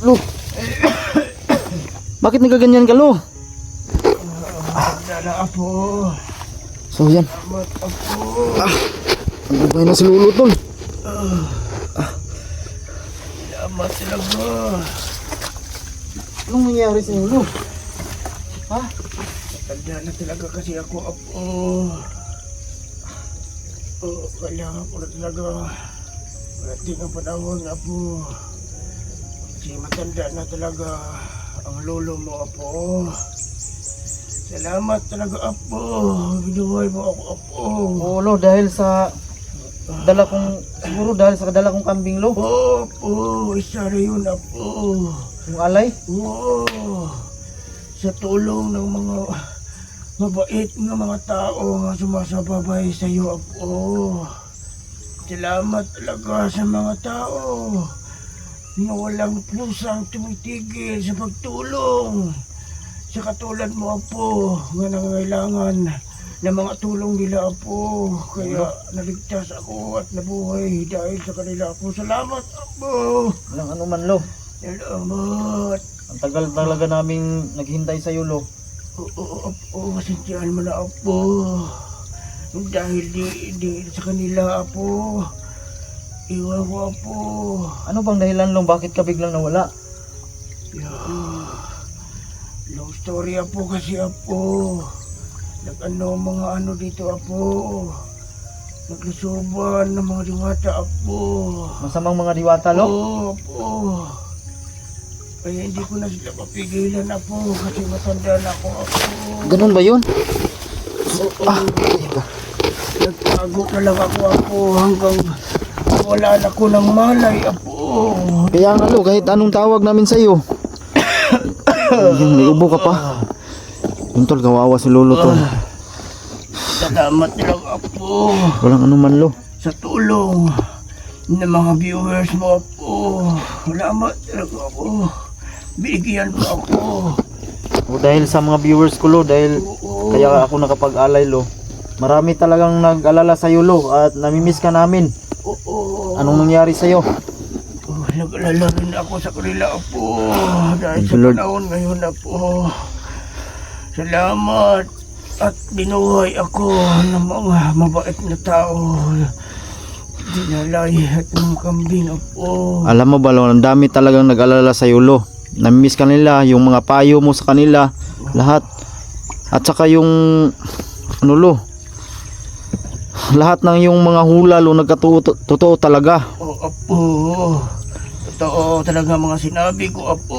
Lo. Bakit nagaganyan ka, Lo? Dala apo. So yan. Salamat apo. Ang bubay na si Lolo, tol. Salamat talaga. Anong nangyari sa inyo, Lo? Ha? Tanda na talaga kasi ako apo. Kailangan ko na talaga. Parating ang panahon apo. Kasi matanda na talaga ang lolo mo apo. Salamat talaga apo. Binuhay mo ako apo. Oo, Lo, dahil sa siguro dahil sa dala kong kambing, Lo. Opo, isa na yun apo. Yung alay. Oo. Sa tulong ng mga mabait ng mga tao nga sumasababay sa iyo apo. Salamat talaga sa mga tao na walang pusang tumitigil sa pagtulong. Sa katulad mo apo, nga nangangailangan ng mga tulong nila apo. Kaya naligtas ako at nabuhay dahil sa kanila apo. Salamat apo. Walang anuman, Lo. Salamat. Ang tagal talaga naming naghintay sa iyo, Lo. Oo apo, sintihan mo na apo. Dahil di sa kanila apo. Iwan ko apo. Ano bang dahilan, Lo? Bakit ka biglang nawala? Long story apo kasi apo. Mga ano dito apo. Naglusuban ng mga diwata apo. Masamang mga diwata, Lo? Oo apo. Kaya hindi ko na sila mapigilan apo kasi matanda na ako apo. Ganun ba yun? Nagtago na lang ako apo hanggang wala na ko ng malay apo. Kaya nga, Lo, kahit anong tawag namin sa iyo. May ubo ka pa. Yung tol, kawawa si Lolo, tol. Salamat lang apo Walang anuman, Lo. sa tulong ng mga viewers mo apo. Salamat talaga ako. Bigyan mo ako. O dahil sa mga viewers ko, Lo, dahil kaya ako nakapag-alay, Lo. Marami talagang nag-alala sa iyo, Lo, at namimiss ka namin. Oo. Anong nangyari sa iyo? Nag-alala rin ako sa kanila apo. Dahil Thank sa you, Lord. panahon ngayon apo. Salamat. At binuhay ako ng mga mabait na tao. Dinalay at mga kambing apo. Alam mo ba, Lo, ang dami talagang nag-alala sa iyo, Lo. Namimiss ka nila, yung mga payo mo sa kanila, lahat. At saka yung ano, Lo, lahat ng yung mga hula, Lo, nagkatotoo talaga. O apo. Totoo talaga mga sinabi ko apo.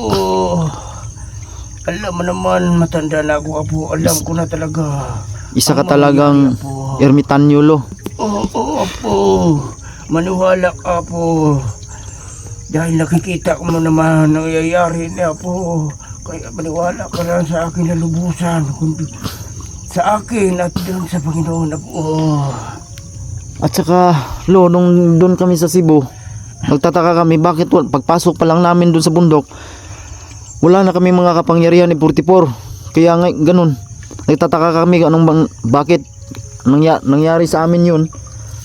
Alam mo naman, matanda na ako apo. Alam ko na talaga. Isa ka ang mga talagang nangyari, apo. ermitanyo, Lo. Oo apo. Maniwala ka apo. Dahil nakikita mo naman ang nangyayari niya apo. Kaya maniwala ka lang sa akin na lubusan. Kundi sa akin at doon sa Panginoon apo. At saka, Lo, nung doon kami sa Cebu, nagtataka kami bakit pagpasok pa lang namin doon sa bundok, wala na kami mga kapangyarihan ni 44. Kaya nga ganun, nagtataka kami bakit nangyari sa amin yun.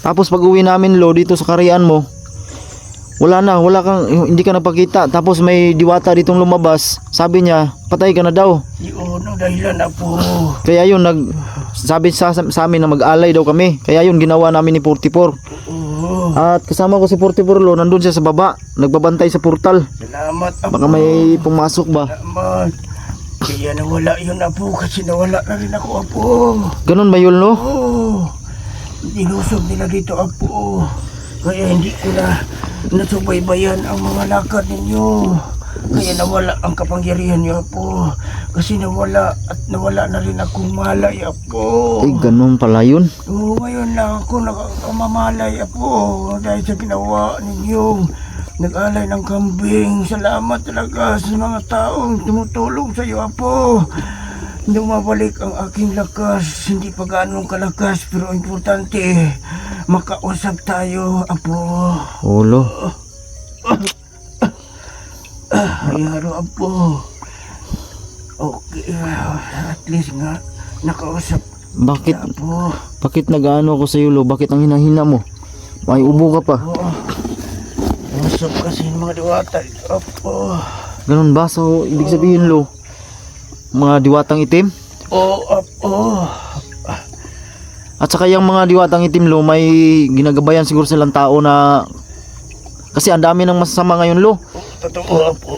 Tapos pag uwi namin, Lo, dito sa Karian mo, hindi ka napakita. Tapos may diwata ditong lumabas, sabi niya patay ka na daw. Yun ang dahilan apo. Kaya yun, sabi sa amin na mag-alay daw kami. Kaya yun, ginawa namin ni 44. Oo. At kasama ko si 44, Lo, nandun siya sa baba, nagbabantay sa portal. Salamat apo. Baka may pumasok ba. Salamat. Kaya nawala yun apo kasi nawala na rin ako apo. Ganun ba yun, Lo? Oo. Nilusog nila dito apo. Kaya hindi ko na nasubaybayan ang mga lakad ninyo. Kaya nawala ang kapangyarihan niyo apo. Kasi nawala na rin akong malay apo. Eh, ganun pala yun. Oo, ngayon lang ako nakamamalay apo. Dahil sa ginawa ninyong nag-alay ng kambing. Salamat talaga sa mga taong tumutulong sa iyo apo. Dumabalik ang aking lakas. Hindi pa ganong kalakas pero importante makausap tayo apo. Oo, Lo. Ayaro apo. Okay, at least nga nakausap Bakit apo. bakit nag-ano ako sa iyo, Lo? Bakit ang hinahina mo? May ubo ka pa. Oo. Lusob kasi yung mga diwata. Apo. Ganun ba? So, ibig sabihin, lo, mga diwatang itim? Apo. At saka yung mga diwatang itim, lo, may ginagabayan siguro silang tao na... Kasi ang dami ng masasama ngayon, lo. Totoo, apo.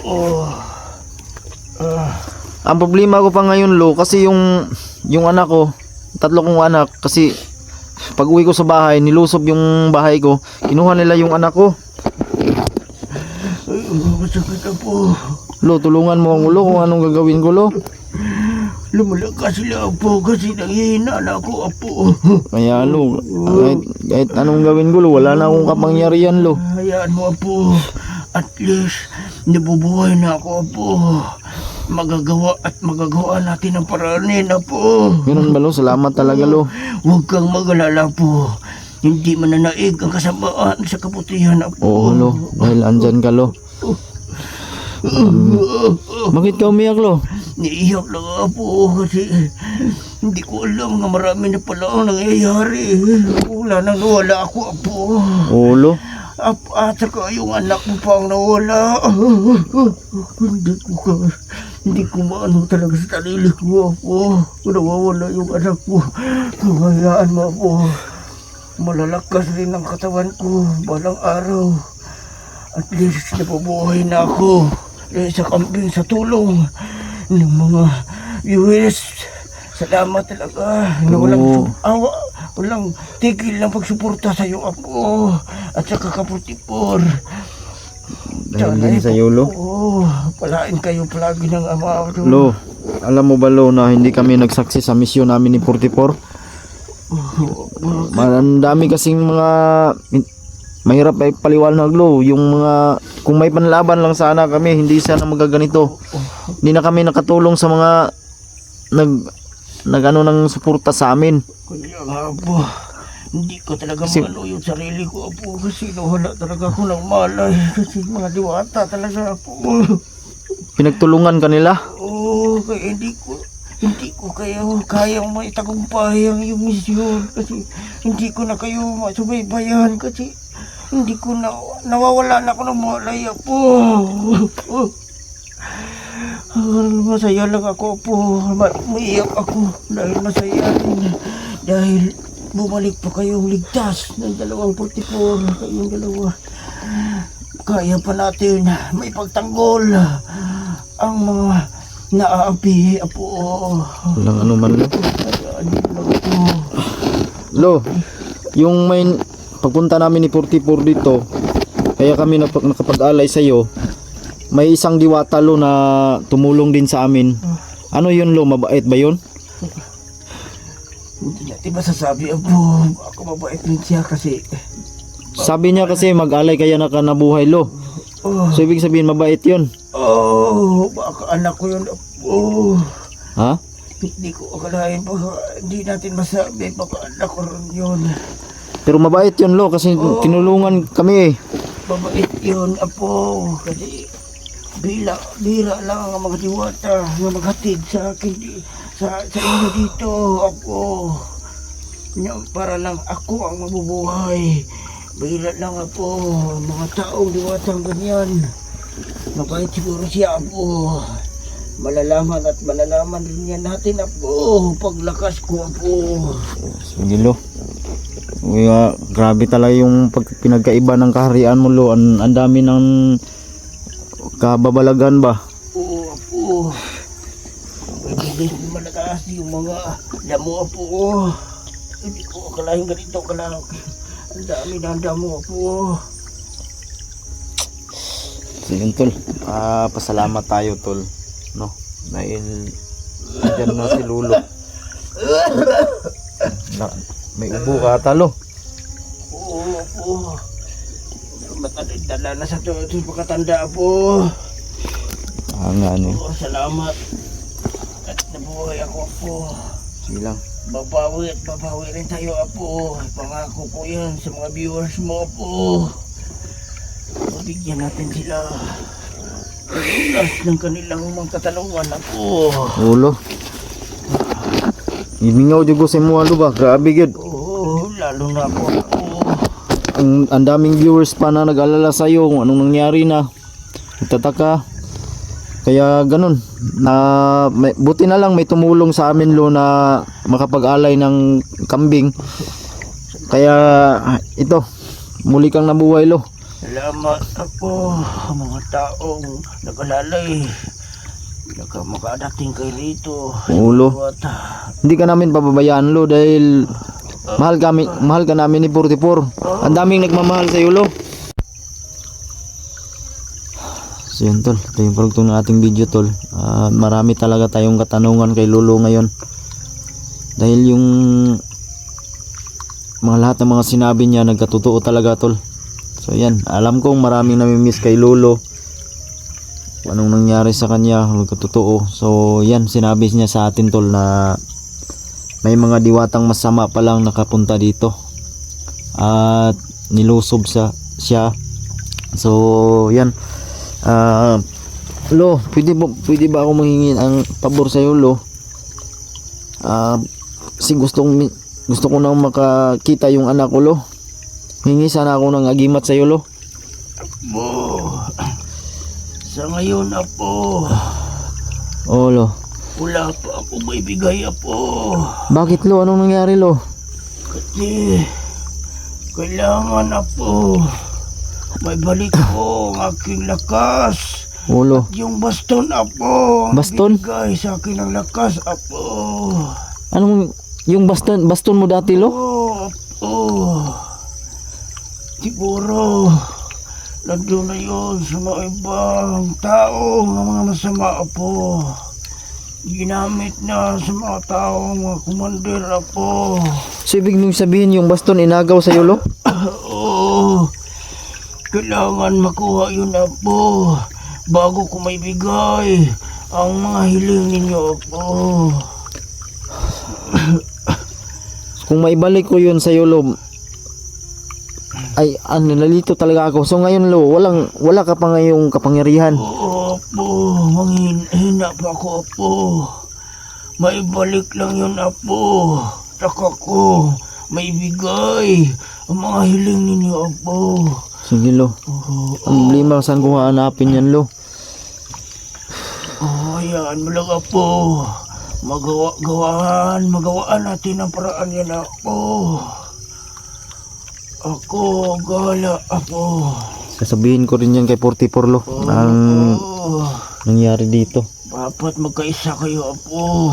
Ang problema ko pa ngayon, lo, kasi yung anak ko, 3 kong anak, kasi pag uwi ko sa bahay, nilusob yung bahay ko, kinuha nila yung anak ko. Masakit apo. Lo, tulungan mo ang ulo kung anong gagawin ko, lo. Lumalakas sila apo kasi nanghihina na ako apo. Kaya, lo, kahit anong gawin ko, lo, wala na akong kapangyarihan, lo. Hayaan mo apo. At least, nabubuhay na ako apo. Magagawa natin ang paranin apo. Ganun ba, lo? Salamat talaga, lo. Huwag kang mag-alala po. Hindi mananaig ang kasamaan sa kabutihan apo. Oo, lo. Dahil andyan ka, lo. Bakit ka umiyak, lo? Niiyak lang apo kasi hindi ko alam nga marami na pala ang nangyayari. Wala nang nawala ako apo. Oo, lo. At saka yung anak mo pang nawala. Hindi ko maano talaga sa sarili ko apo. Nawawala yung anak ko. Hayaan mo apo. Malalakas rin ang katawan ko balang araw. At least napabuhay na ako. Sa kambing sa tulong ng mga viewers. Salamat talaga na walang tigil ng pagsuporta sa iyo apo at saka kaputipor. Dahil din sa iyo, lo. Palain kayo palagi ng ama. Lo, alam mo ba, lo, na hindi kami nagsaksi sa misyon namin ni 44? Marami kasing mga mahirap ay paliwanag, lo. Yung mga, kung may panlaban lang sana kami, hindi sana magaganito. Hindi na kami nakatulong sa mga nag-ano ng suporta sa amin. Kaya nga po, hindi ko talaga maano yung sarili ko apo kasi nawala talaga ako ng malay kasi mga diwata talaga po. Pinagtulungan kanila. Kaya hindi ko kayang maitagumpay ang iyong misyon kasi hindi ko na kayo masubaybayan kasi hindi ko nawawala na ako ng malay po. Masaya lang ako po. Umiiyak ako dahil masaya din. Dahil bumalik pa kayong ligtas ng 244. Kayong dalawa. Kaya pa natin may pagtanggol ang mga naaapi po. Walang ano man, lo. Lo, yung may pagpunta namin ni 44 dito, kaya kami nakapag-alay sa iyo. May isang diwata, lo, na tumulong din sa amin. Ano yun, lo? Mabait ba yun? Hindi natin masasabi ako mabait din siya kasi Sabi niya kasi mag-alay kaya nabuhay, lo. So ibig sabihin mabait yun. Baka anak ko yun. Ha? Hindi ko akalain pa. Hindi natin masabi baka anak ko rin yun. Pero mabait yun, lo, kasi tinulungan kami eh. Mabait yun apo kasi bira lang ang mga diwata na maghatid sa akin sa inyo dito ako. Para lang ako ang mabubuhay. Bira lang apo mga taong diwatang ganyan. Mabait siguro siya apo. Malalaman at malalaman din yan natin apo paglakas ko apo. Sige, lo. Grabe talaga yung pinagkaiba ng kaharian mo, lo. Ang dami ng kababalagan ba? Oo apo. Hindi ko malakas yung mga damo apo. Hindi ko akalain ganito kalaki. Ang dami ng damo apo. Sige, tol. Pasalamat tayo, tol. No? Dahil andyan na si Lulo. May ubo ka ata, lo. Oo apo. Matanda na sa pagkatanda apo. Nga, ano. Salamat. At nabuhay ako apo. Sige lang. Babawi rin tayo apo. Pangako ko yan sa mga viewers mo apo. Bigyan natin sila ng kanilang mga katanungan apo. Ulo. Imingaw jugo sa mo, lo ba? Grabe gid. Oo, lalo na ako apo. ang daming viewers pa na nag-alala sa iyo kung anong nangyari na. Nagtataka. Kaya ganun. Buti na lang may tumulong sa amin lo na makapag-alay ng kambing. Kaya ito, muli kang nabuhay lo. Salamat ako mga taong nag-alalay. Makadating kay rito. Ulo. At, Hindi ka namin pababayaan lo dahil mahal ka namin ni 44. Ang daming nagmamahal sa iyo lo. So yun tol, ito yung produkto ng ating video tol. Marami talaga tayong katanungan kay Lolo ngayon. Dahil yung lahat ng mga sinabi niya nagkatotoo talaga tol. So yan, alam kong maraming namimiss kay Lolo. Kung anong nangyari sa kanya, nagkatotoo. So yan, sinabi niya sa atin tol na may mga diwatang masama pa lang nakapunta dito. At nilusob siya. So yan. Lo, pwede ba ako manghingi ang pabor sa iyo, Lo? Kasi gusto ko nang makakita yung anak ko, Lo. Hingi sana ako ng agimat sa iyo, Lo. Apo, sa ngayon Apo, Oo, Lo. wala pa ako maibigay Apo. Bakit, Lo? Anong nangyari, Lo? Kasi kailangan Apo may balik ko ang aking lakas. Oo, Lo. Yung baston Apo ang Baston? bigay sa akin ng lakas Apo. Anong, yung baston mo dati, Lo? Apo, siguro nandun na yun sa mga ibang tao, mga masama Apo. Ginamit na sa mga tao, mga kumandir Apo. So, ibig mong sabihin yung baston inagaw sa iyo, Lo? Oo, kailangan makuha yun Apo bago ko maibigay ang mga hiling ninyo Apo. Kung maibalik ko yun sa iyo, Lo, ay nalito talaga ako. So ngayon, Lo, wala ka pa ngayong kapangyarihan. Oo Apo, manghina pa ako Apo. Maibalik lang yun Apo. Saka ko maibigay ang mga hiling ninyo Apo. Sige, Lo. Ang problema, saan ko hahanapin yan, Lo? Hayaan mo lang Apo. Magawaan natin ang paraan yan Apo. Ako, gala Apo. Sasabihin ko rin yan kay 44, Lo. Ang nangyari dito. Dapat magkaisa kayo Apo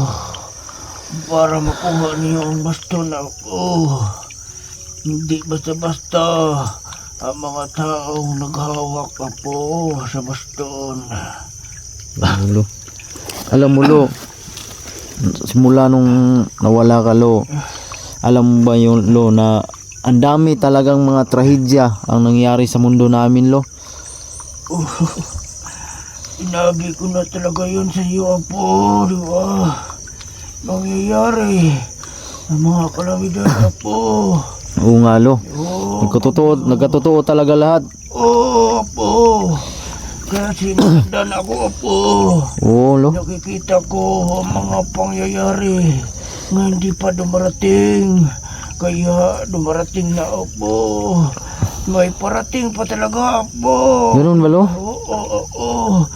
para makuha niyo ang baston Apo. Hindi basta-basta ang mga taong naghawak Apo sa baston. Lo. Alam mo, Lo, simula nung nawala ka, Lo, alam mo ba yun, Lo, na ang dami talagang mga trahedya ang nangyari sa mundo namin, Lo. Sinabi ko na talaga yun sa iyo Apo, di ba? Mangyayari ang mga kalamidad Apo. Oo nga, Lo. Oo, Nagkatotoo talaga lahat. oo Apo. Kaya sinundan ako Apo. Oo, Lo. Nakikita ko ang mga pangyayari na hindi pa dumarating. Kaya dumarating na Apo. May parating pa talaga Apo. Ganun ba, Lo? Oo.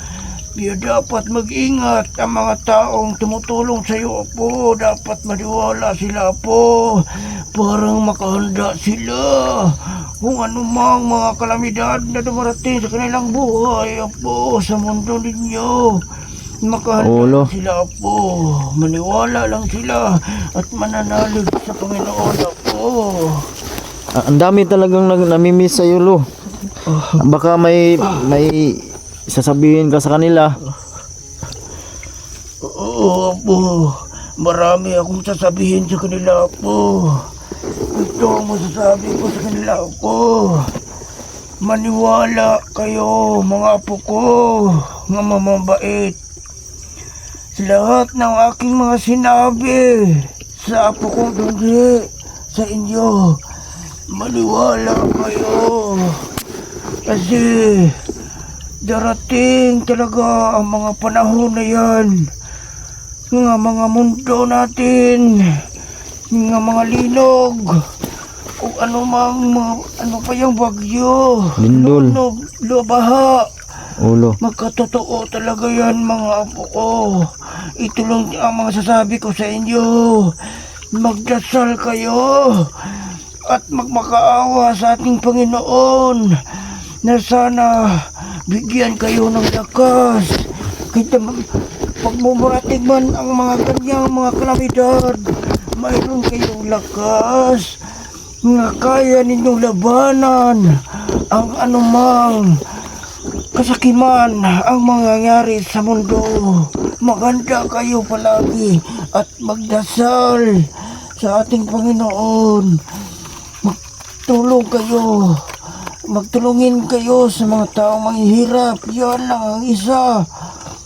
Kaya dapat mag-ingat ang mga taong tumutulong sa iyo Apo. Dapat maniwala sila Apo. Parang makahanda sila kung anumang mga kalamidad na dumarating sa kanilang buhay Apo sa mundo ninyo. Makahanda sila Apo. Maniwala lang sila at mananalig sa Panginoon Apo. Ang dami talagang namimiss sa iyo, Lo. Baka may sasabihin ka sa kanila. Oo Apo. Marami akong sasabihin sa kanila Apo. Ito ang masasabi ko sa kanila Apo. Maniwala kayo mga apo ko nga mamabait. Sa lahat ng aking mga sinabi sa apo kong dundi sa inyo, maniwala kayo. Kasi darating talaga ang mga panahon na yan. Nga mga mundo natin, nga mga linog, o ano pa yung bagyo. Lindol. Baha. Ulo. Magkatotoo talaga yan mga apo ko. Ito lang ang mga sasabi ko sa inyo. Magdasal kayo at magmakaawa sa ating Panginoon na sana bigyan kayo ng lakas. Kita pag mumarating man ang mga ganyang mga kalamidad, mayroon kayong lakas nga kaya ninyong labanan ang anumang kasakiman ang mangyayari sa mundo. Maganda kayo palagi at magdasal sa ating Panginoon. Magtulungin kayo sa mga taong manghihirap. Yan lang ang isa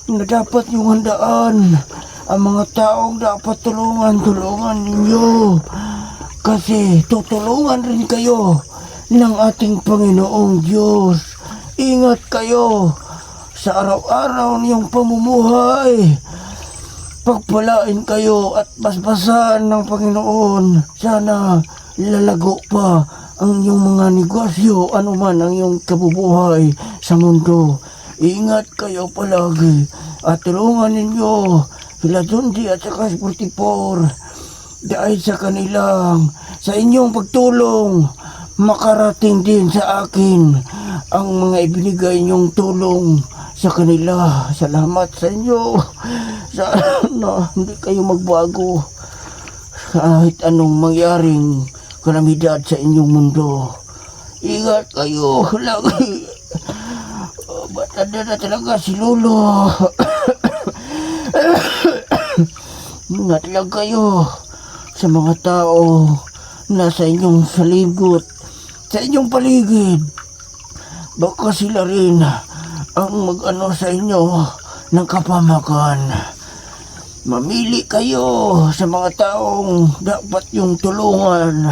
na dapat yung handaan. Ang mga taong dapat tulungan ninyo. Kasi tutulungan rin kayo ng ating Panginoong Diyos. Ingat kayo sa araw-araw niyong pamumuhay. Pagpalain kayo at basbasan ng Panginoon. Sana lalago pa ang iyong mga negosyo, anuman ang iyong kabubuhay sa mundo. Ingat kayo palagi at tulungan ninyo sila Dundi at saka si 44 dahil sa inyong pagtulong makarating din sa akin ang mga ibinigay niyong tulong sa kanila. Salamat sa inyo. Sana hindi kayo magbago kahit anong mangyaring kalamidad sa inyong mundo. Ingat kayo lagi. Batanda na talaga si Lolo. Ingat lang kayo sa mga tao na sa inyong saligot, sa inyong paligid. Baka sila rin ang mag-ano sa inyo ng kapamakan. Mamili kayo sa mga taong dapat yung tulungan.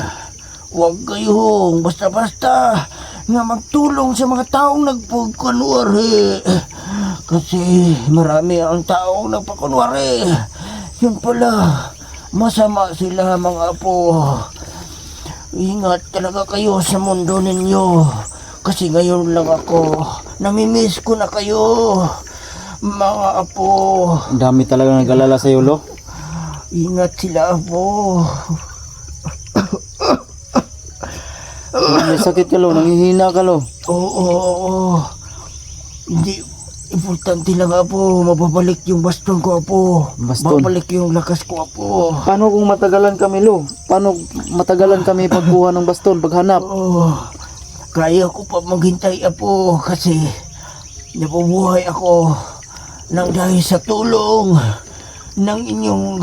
Huwag kayong basta-basta nga magtulong sa mga taong nagpagkunwari. Kasi marami ang taong nagpakunwari. Yun pala, masama sila mga apo. Ingat talaga kayo sa mundo ninyo. Kasi ngayon lang ako, namimiss ko na kayo. Mga apo. Ang dami talaga nag-alala sa iyo, Lo. Ingat sila, apo. May sakit ka, Lo. Nanghihina ka, Lo. Oo. Hindi, importante lang, apo. Mababalik yung baston ko, apo. Baston? Babalik yung lakas ko, apo. Paano kung matagalan kami, Lo? Paano matagalan kami pagkuha ng baston, paghanap? Oo. Kaya ko pa maghintay, apo. Kasi nabubuhay ako nang dahil sa tulong ng inyong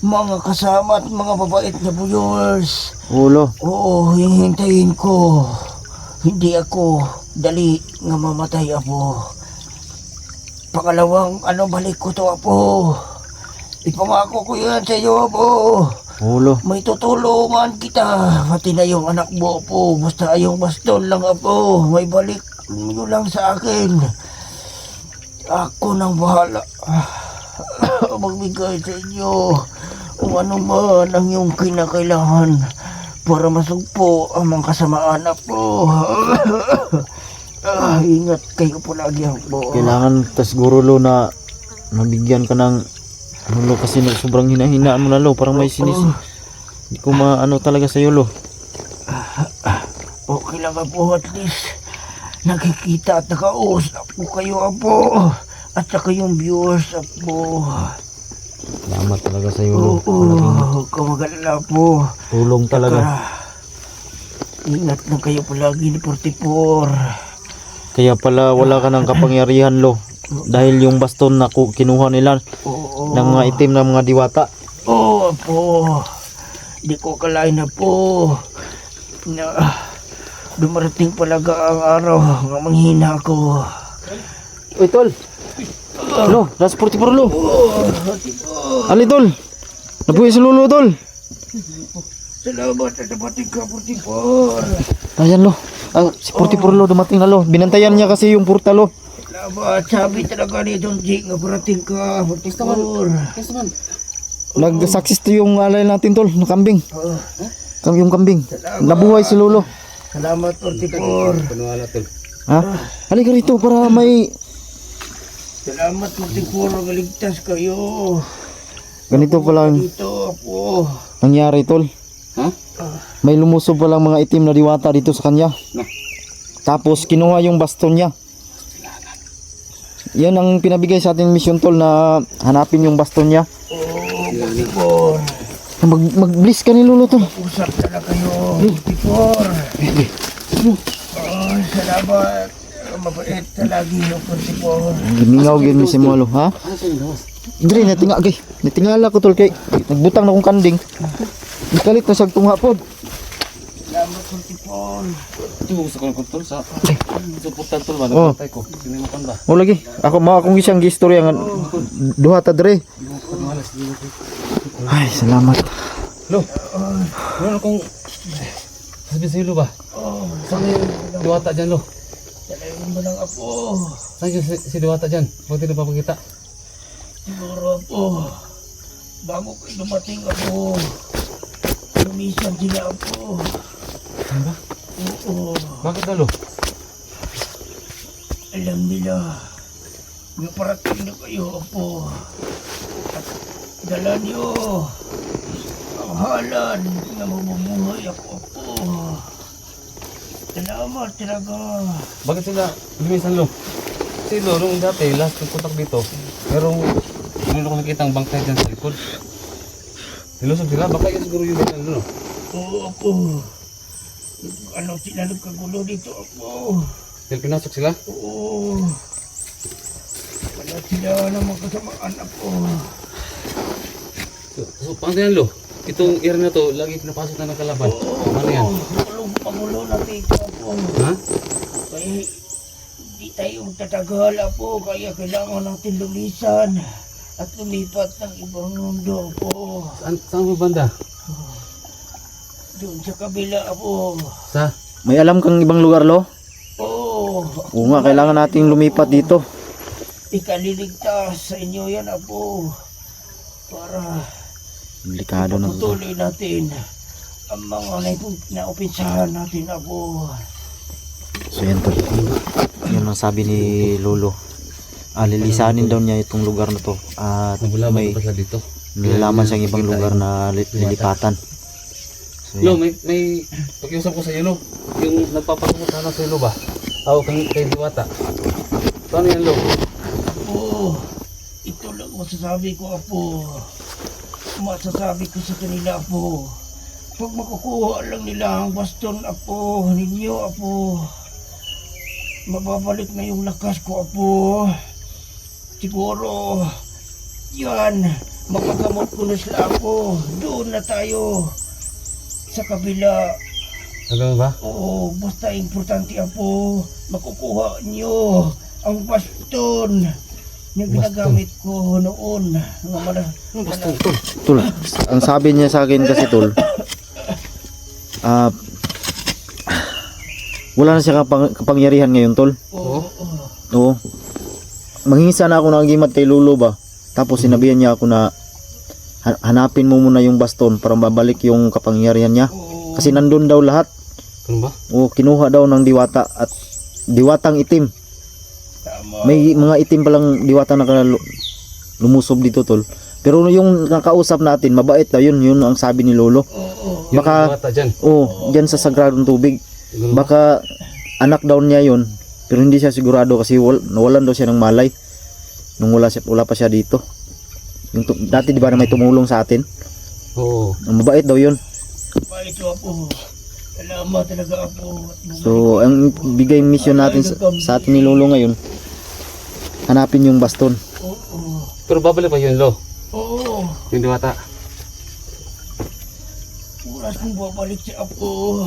mga kasama at mga babait na buyers. Ulo. Oo, hihintayin ko. Hindi ako dali nga mamatay, apo. Pangalawang balik ko to, apo. Ipangako ko yan sa iyo, apo. Ulo. May tutulungan kita. Pati na yung anak mo, apo. Basta yung baston lang, apo. May balik nyo lang sa akin. Ako nang bahala. Magbigay sa inyo kung ano man ang iyong kinakailangan para masugpo ang mga kasamaan, apo. Ingat kayo po lagi, apo. Kailangan siguro, Lo, na mabigyan ka ng Lo, kasi sobrang hinahinaan mo na, Lo. Parang may sinis. Hindi ko maano talaga sa iyo, Lo. Okay lang, apo. At least nakikita at nakausap ko kayo, apo. At saka yung viewers, apo. Salamat talaga sa iyo, Lo. Oo, kamagalala, apo. Tulong talaga. Ingat lang kayo palagi ni 44. Kaya pala wala ka ng kapangyarihan, Lo. Dahil yung baston na kinuha nila ng mga itim na mga diwata. Oo, apo. Di ko kalain, apo. Na dumarating palaga ang araw nga manghina ako. Uy, Tol. Lo, nasa 44, Lo. Ali, Tol. Nabuhay si Lolo, Tol. Salamat na dumating ka, 44. Ayan, Lo. Si 44, Lo, dumating na, Lo. Binantayan niya kasi yung purta, Lo. Salamat. Sabi talaga ni Don G nga parating ka, 44. Nag-success to yung alay natin, Tol, na kambing. Yung kambing. Salamat. Nabuhay si Lolo. Salamat 44. Panuala tol. Ha? Halika rito para may Salamat 44. Galigtas kayo. ganito pala ang Dito Apo. nangyari, tol. Ha? May lumusob palang mga itim na diwata dito sa kanya. No. Tapos kinuha yung baston niya. Yan ang pinabigay sa atin mission, tol, na hanapin yung baston niya. Oh, 44. Mag-bliss ka ni Lolo, tol. Usap na kayo. 44. Oh, salamat. Mabait na lagi yung 44. Gimingaw gid mi si Molo, ha? Ano sa gawas? Diri natinga gay. Natingala ko, tol, kay nagbutang na kong kanding. Ikalit na siyang tunghapod. Salamat 44. Ito sa kong tol sa portal tol ba Oh. napatay ko. Sinimukan ba? O lagi, ako mao akong isang gistorya nga duha ta diri. Ay, salamat. Lo. Ano kung sabi sa ilo ba? Oh, Saan yung diwata dyan lo? salamat mo lang Apo. Saan yung si diwata dyan? Huwag din napapakita. Siguro Apo. Bago kayo dumating Apo. Lumisan sila Apo. Saan ba? Oo. Bakit na lo? Alam nila. May parating na kayo Apo. At dala niyo ang halan na mamumuhay ako Apo. Salamat talaga. Bakit sila lumisan lo? Si lo, nung dati, last ng kontak dito, merong hindi ko nakita ang bangkay dyan sa likod. Nilusog sila, baka yun siguro yung ano. Oo Apo. Ano sila nagkagulo dito Apo. Dahil pinasok sila. Oo. Wala sila namang kasamaan Apo. So paano yan lo? Itong area na to, lagi pinapasok na ng kalaban. Paano yan? Pagulo na dito Apo. Ha? Kaya di tayo tatagal Apo. Kaya kailangan natin lumisan at lumipat ng ibang mundo Apo. Saan mo banda? Doon sa kabila Apo. Sa? May alam kang ibang lugar, lo? Oo. Oo nga, kailangan nating lumipat dito. Ikaliligtas sa inyo yan Apo. Para Delikado na to. patuloy natin ang mga naupinsahan natin Apo. So yan, tol. Yun ang sabi ni Lolo. Lilisanin daw niya itong lugar na to. At Nabulaban may pa sila dito. nilalaman siyang ibang lugar na lilipatan. So Lo, yan. may pakiusap ko sa iyo, Lo. Yung nagpapakumunta na sa iyo, Lo ba? Ako kay Diwata. Paano yan, Lo? Apo, ito lang masasabi ko Apo. Masasabi ko sa kanila Apo. Pag makukuha lang nila ang baston Apo, ninyo Apo, mababalik na yung lakas ko Apo. Siguro, yan, makagamot ko na sila Apo. Doon na tayo sa kabila. Hanggang ba? Oo, basta importante Apo, makukuha nyo ang baston na ginagamit ko noon. Basta ito. Tol, ang sabi niya sa akin kasi, tol, wala na siya kapangyarihan ngayon, tol. Oo. Oo. Manghingi sana ako ng agimat kay Lolo ba. Tapos sinabihan niya ako na hanapin mo muna yung baston para mabalik yung kapangyarihan niya. Oo. Kasi nandun daw lahat. Ano ba? O kinuha daw ng diwata at diwatang itim. Tama. May mga itim palang diwata na lumusob dito, tol. Pero yung nakausap natin, mabait daw yun. Yun ang sabi ni Lolo. Oo. Yung Baka- Diwata dyan. Diyan sa sagradong tubig. Siguro ba? Baka anak daw niya yun. Pero hindi siya sigurado kasi nawalan daw siya ng malay. Nung wala pa siya dito. Dati di ba na may tumulong sa atin? Oo. Ang mabait daw yun. Pa ito Apo. Salamat talaga Apo. So, ang bigay mission natin sa atin ni Lolo ngayon, hanapin yung baston. Oo. Pero babalik pa yun, Lo. Oo. Yung Diwata. Oras kong babalik si Apo.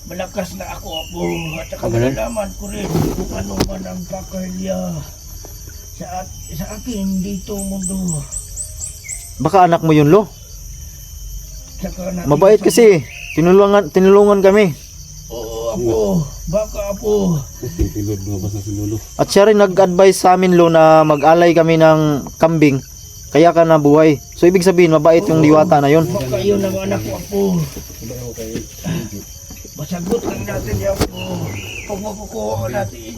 Malakas na ako Apo. At saka Ganun? malalaman ko rin kung ano man ang pakalya sa akin dito mundo. Baka anak mo yun, Lo. Saka natin Mabait kasi. Tinulungan kami. Oo Apo. Baka Apo. Si Lord, lumabas na si Lolo. At siya rin nag-advise sa amin, Lo, na mag-alay kami ng kambing kaya ka nabuhay. So ibig sabihin mabait yung diwata na yun. Baka yun ang anak ko, Apo. Masagot lang natin yan, Apo. Pag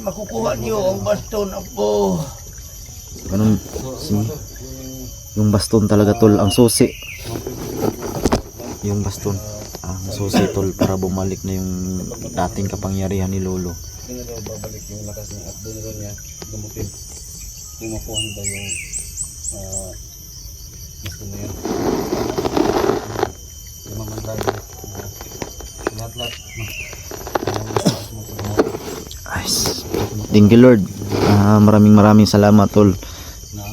makukuha niyo ang baston, Apo. Ganun. Yung baston talaga tol, ang susi. Yung baston, ang susi tol para bumalik na yung dating kapangyarihan ni Lolo. Doon na daw babalik yung lakas niya at doon na daw niya gumutin. Kung makuha ba yung gusto na yun. Yung mamantay niya. Lahat-lahat. Nice. Thank you Lord. Maraming salamat tol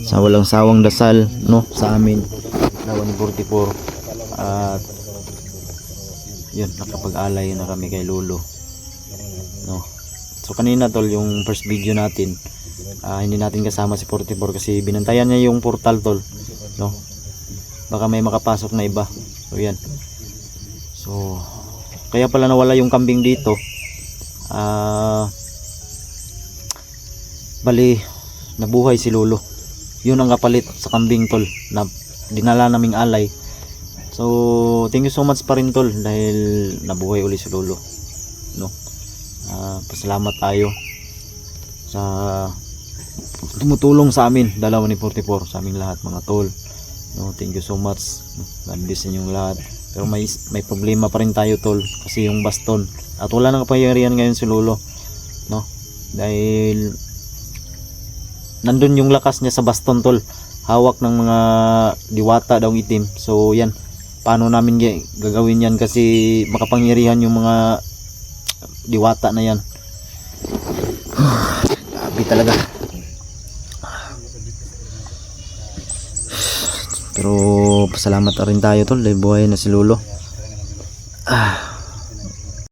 sa walang sawang dasal no sa amin. Dawan 44 at yun, nakapag-alay na kami kay Lolo no. So kanina tol yung first video natin, hindi natin kasama si 44 kasi binantayan niya yung portal tol no, baka may makapasok na iba. So yan, so kaya pala nawala yung kambing dito. Bali nabuhay si Lolo, yun ang kapalit sa kambing tol na dinala naming alay. So thank you so much pa rin tol dahil nabuhay uli si Lolo no. Pasalamat tayo sa tumutulong sa amin, dalawa ni 44 sa aming lahat mga tol no. Thank you so much, God bless inyong lahat. Pero may problema pa rin tayo tol kasi yung baston, at wala nang kapangyarihan ngayon si Lolo no, dahil nandun yung lakas niya sa baston tol, hawak ng mga diwata daw itim. So yan, paano namin gagawin yan kasi makapangyarihan yung mga diwata na yan. Grabe talaga. Pero pasalamat rin tayo tol dahil buhay na si Lolo.